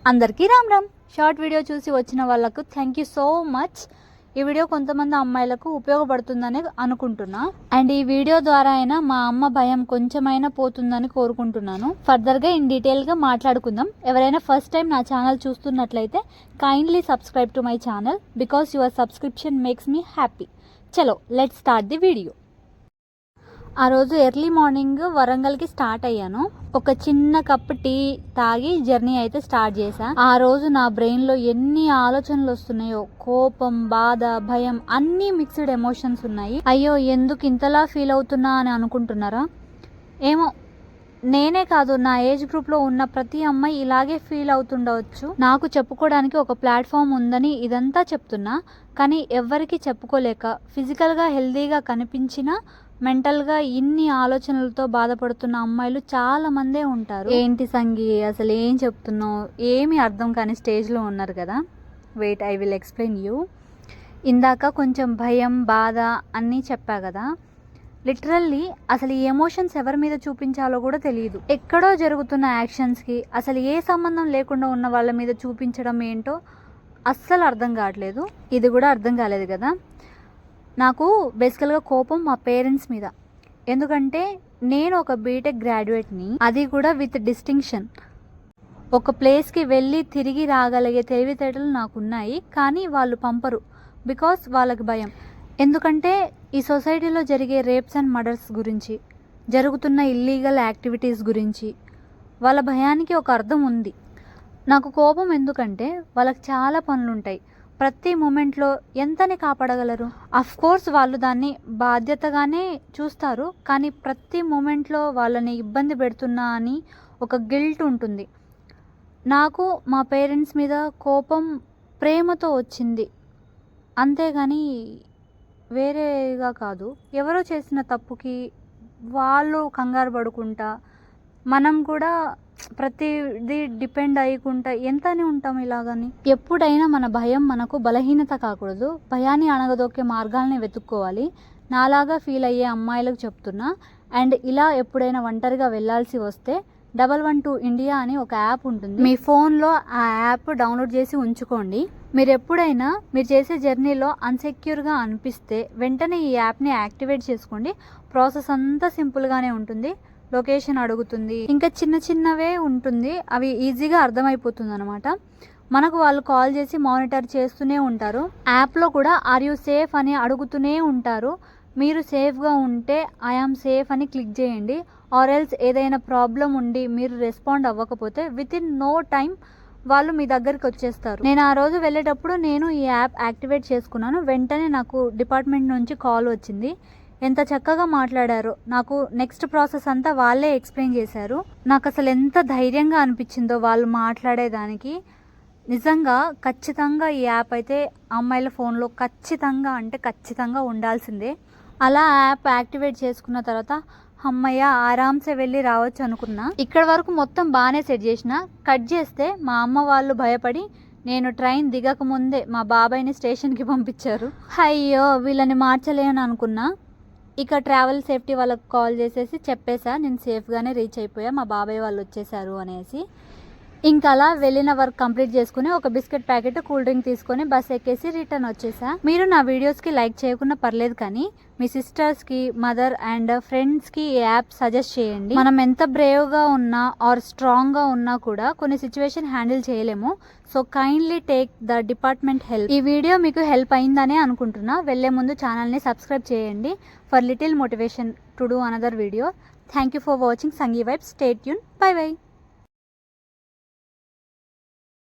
అందరికీ Ram Ram. Short video చూసి వచ్చిన వాళ్ళకు థ్యాంక్ యూ సో మచ్. ఈ వీడియో కొంతమంది అమ్మాయిలకు ఉపయోగపడుతుందని అనుకుంటున్నా. అండ్ ఈ వీడియో ద్వారా అయినా మా అమ్మ భయం కొంచెమైనా పోతుందని కోరుకుంటున్నాను. ఫర్దర్గా ఇన్ డీటెయిల్గా మాట్లాడుకుందాం. ఎవరైనా ఫస్ట్ టైం నా ఛానల్ చూస్తున్నట్లయితే kindly subscribe to my channel because your subscription makes me happy. చలో లెట్స్ స్టార్ట్ ది వీడియో. ఆ రోజు ఎర్లీ మార్నింగ్ వరంగల్కి స్టార్ట్ అయ్యాను. ఒక చిన్న కప్ టీ తాగి జర్నీ అయితే స్టార్ట్ చేశా. ఆ రోజు నా బ్రెయిన్లో ఎన్ని ఆలోచనలు వస్తున్నాయో, కోపం, బాధ, భయం అన్నీ మిక్స్డ్ ఎమోషన్స్ ఉన్నాయి. అయ్యో ఎందుకు ఇంతలా ఫీల్ అవుతున్నా అని అనుకుంటున్నారా? ఏమో, నేనే కాదు నా ఏజ్ గ్రూప్లో ఉన్న ప్రతి అమ్మాయి ఇలాగే ఫీల్ అవుతుండవచ్చు. నాకు చెప్పుకోవడానికి ఒక ప్లాట్ఫామ్ ఉందని ఇదంతా చెప్తున్నా, కానీ ఎవ్వరికి చెప్పుకోలేక ఫిజికల్గా హెల్దీగా కనిపించినా మెంటల్గా ఇన్ని ఆలోచనలతో బాధపడుతున్న అమ్మాయిలు చాలా మందే ఉంటారు. ఏంటి సంగి అసలు ఏం చెప్తున్నావు, ఏమీ అర్థం కాని స్టేజ్లో ఉన్నారు కదా. Wait, I will explain you. ఇందాక కొంచెం భయం, బాధ అన్నీ చెప్పా కదా. లిటరల్లీ అసలు ఈ ఎమోషన్స్ ఎవరి మీద చూపించాలో కూడా తెలియదు. ఎక్కడో జరుగుతున్న యాక్షన్స్కి అసలు ఏ సంబంధం లేకుండా ఉన్న వాళ్ళ మీద చూపించడం ఏంటో అస్సలు అర్థం కావట్లేదు. ఇది కూడా అర్థం కాలేదు కదా. నాకు బేసికల్గా కోపం మా పేరెంట్స్ మీద. ఎందుకంటే నేను ఒక బీటెక్ గ్రాడ్యుయేట్ని, అది కూడా విత్ డిస్టింక్షన్. ఒక ప్లేస్కి వెళ్ళి తిరిగి రాగలిగే తెలివితేటలు నాకున్నాయి, కానీ వాళ్ళు పంపరు బికాస్ వాళ్ళకి భయం. ఎందుకంటే ఈ సొసైటీలో జరిగే రేప్స్ అండ్ మర్డర్స్ గురించి, జరుగుతున్న ఇల్లీగల్ యాక్టివిటీస్ గురించి వాళ్ళ భయానికి ఒక అర్థం ఉంది. నాకు కోపం ఎందుకంటే వాళ్ళకి చాలా పనులుంటాయి. ప్రతి మూమెంట్లో ఎంతని కాపాడగలరు? అఫ్ కోర్స్ వాళ్ళు దాన్ని బాధ్యతగానే చూస్తారు, కానీ ప్రతి మూమెంట్లో వాళ్ళని ఇబ్బంది పెడుతున్నా అని ఒక గిల్ట్ ఉంటుంది. నాకు మా పేరెంట్స్ మీద కోపం ప్రేమతో వచ్చింది, అంతేగాని వేరేగా కాదు. ఎవరో చేసిన తప్పుకి వాళ్ళు కంగారు పడుకుంటా, మనం కూడా ప్రతిదీ డిపెండ్ అయ్యకుండా ఎంతని ఉంటాం ఇలాగని. ఎప్పుడైనా మన భయం మనకు బలహీనత కాకూడదు. భయాన్ని అణగదొక్కే మార్గాల్ని వెతుక్కోవాలి. నాలాగా ఫీల్ అయ్యే అమ్మాయిలకు చెప్తున్నా. అండ్ ఇలా ఎప్పుడైనా ఒంటరిగా వెళ్ళాల్సి వస్తే 112 ఇండియా అని ఒక యాప్ ఉంటుంది. మీ ఫోన్లో ఆ యాప్ డౌన్లోడ్ చేసి ఉంచుకోండి. మీరు ఎప్పుడైనా మీరు చేసే జర్నీలో అన్సెక్యూర్గా అనిపిస్తే వెంటనే ఈ యాప్ని యాక్టివేట్ చేసుకోండి. ప్రాసెస్ అంతా సింపుల్గానే ఉంటుంది. లొకేషన్ అడుగుతుంది, ఇంకా చిన్న చిన్నవే ఉంటుంది. అవి ఈజీగా అర్థమైపోతుంది అనమాట. మనకు వాళ్ళు కాల్ చేసి మానిటర్ చేస్తూనే ఉంటారు. యాప్లో కూడా ఆర్ యూ సేఫ్ అని అడుగుతూనే ఉంటారు. మీరు సేఫ్గా ఉంటే ఐఆమ్ సేఫ్ అని క్లిక్ చేయండి. ఆర్ ఎల్స్ ఏదైనా ప్రాబ్లం ఉండి మీరు రెస్పాండ్ అవ్వకపోతే విత్ ఇన్ నో టైం వాళ్ళు మీ దగ్గరికి వచ్చేస్తారు. నేను ఆ రోజు వెళ్ళేటప్పుడు నేను ఈ యాప్ యాక్టివేట్ చేసుకున్నాను. వెంటనే నాకు డిపార్ట్మెంట్ నుంచి కాల్ వచ్చింది. ఎంత చక్కగా మాట్లాడారో. నాకు నెక్స్ట్ ప్రాసెస్ అంతా వాళ్ళే ఎక్స్ప్లెయిన్ చేశారు. నాకు అసలు ఎంత ధైర్యంగా అనిపించిందో వాళ్ళు మాట్లాడేదానికి. నిజంగా ఖచ్చితంగా ఈ యాప్ అయితే అమ్మాయిల ఫోన్లో ఖచ్చితంగా అంటే ఖచ్చితంగా ఉండాల్సిందే. అలా యాప్ యాక్టివేట్ చేసుకున్న తర్వాత అమ్మయ్య ఆరామ్సే వెళ్ళి రావచ్చు అనుకున్నా. ఇక్కడ వరకు మొత్తం బాగానే సెట్ చేసిన. కట్ చేస్తే మా అమ్మ వాళ్ళు భయపడి నేను ట్రైన్ దిగక ముందే మా బాబాయ్ని స్టేషన్కి పంపించారు. అయ్యో వీళ్ళని మార్చలేను అనుకున్నా. ఇక ట్రావెల్ సేఫ్టీ వాళ్ళకి కాల్ చేసేసి చెప్పేసా నేను సేఫ్గానే రీచ్ అయిపోయా, మా బాబాయ్ వాళ్ళు వచ్చేసారు అనేసి. ఇంకా అలా వెళ్ళిన వర్క్ కంప్లీట్ చేసుకుని ఒక బిస్కెట్ ప్యాకెట్, కూల్ డ్రింక్ తీసుకొని బస్ ఎక్కేసి రిటర్న్ వచ్చేసా. మీరు నా వీడియోస్కి లైక్ చేయకుండా పర్లేదు, కానీ మీ సిస్టర్స్కి, మదర్ అండ్ ఫ్రెండ్స్కి ఈ యాప్ సజెస్ట్ చేయండి. మనం ఎంత బ్రేవ్గా ఉన్నా ఆర్ స్ట్రాంగ్గా ఉన్నా కూడా కొన్ని సిచ్యువేషన్ హ్యాండిల్ చేయలేము. So kindly take the department help. ఈ వీడియో మీకు హెల్ప్ అయిందనే అనుకుంటున్నా. వెళ్ళే ముందు ఛానల్ని సబ్స్క్రైబ్ చేయండి for little motivation to do another video. Thank you for watching Sangi vibes. Stay tune. Bye by.